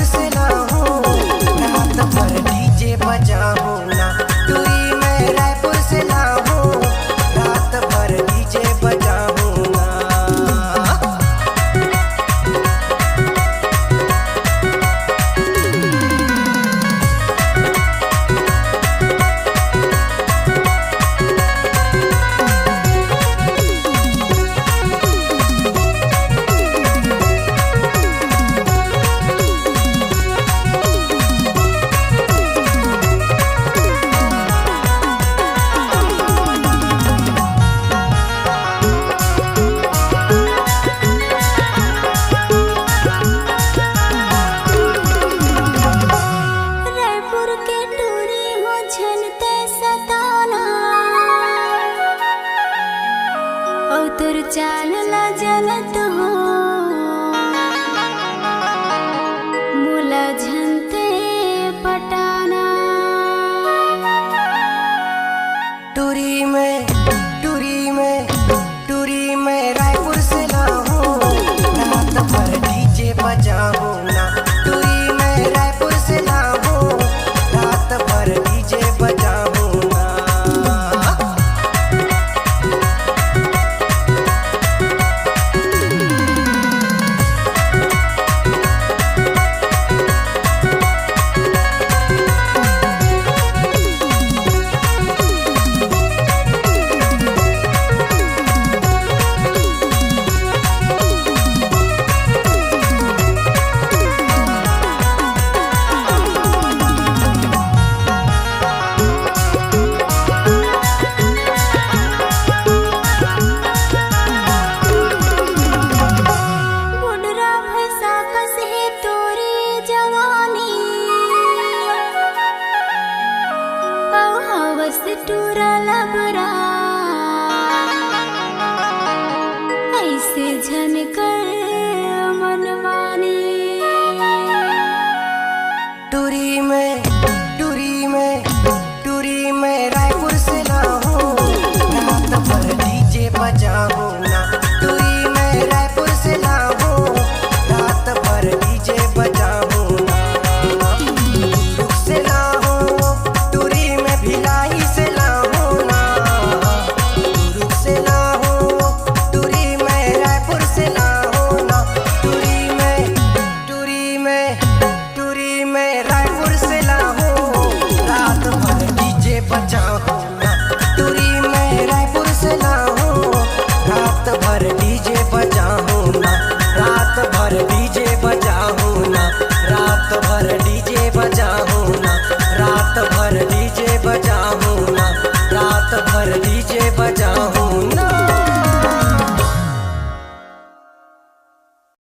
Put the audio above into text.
रायपुर से लाऊं, रात भर डीजे बजाऊं ना। टूरी में रायपुर से लाऊं, रात भर डीजे बजाऊं ना। तुर चाल ला जलत हो मुला झनते पटाना। टूरी में रायपुर से लाऊं, रात भर डीजे बजाऊं ना। टूरी में रायपुर से लाऊं, रात भर डीजे बजाऊं ना। टूरा लबरा ऐसे झनकर मनमानी। टूरी में रायपुर से लाऊं, रात भर डीजे बजाऊं ना। टूरी में रायपुर से लाऊं, रात भर डीजे बजाऊं ना। रुक से लाऊं, टूरी में भिलाई से लाऊं ना। रुक से लाऊं, टूरी में रायपुर से लाऊं ना। टूरी में रायपुर से लाऊं, रात भर डीजे बजाऊं ना। टूरी में रायपुर से लाऊं, रात भर डीजे बजाऊं ना। रात भर डीजे बजाऊं ना। रात भर डीजे बजाऊं ना। रात भर डीजे बजाऊं ना। रात भर डीजे बजाऊं ना।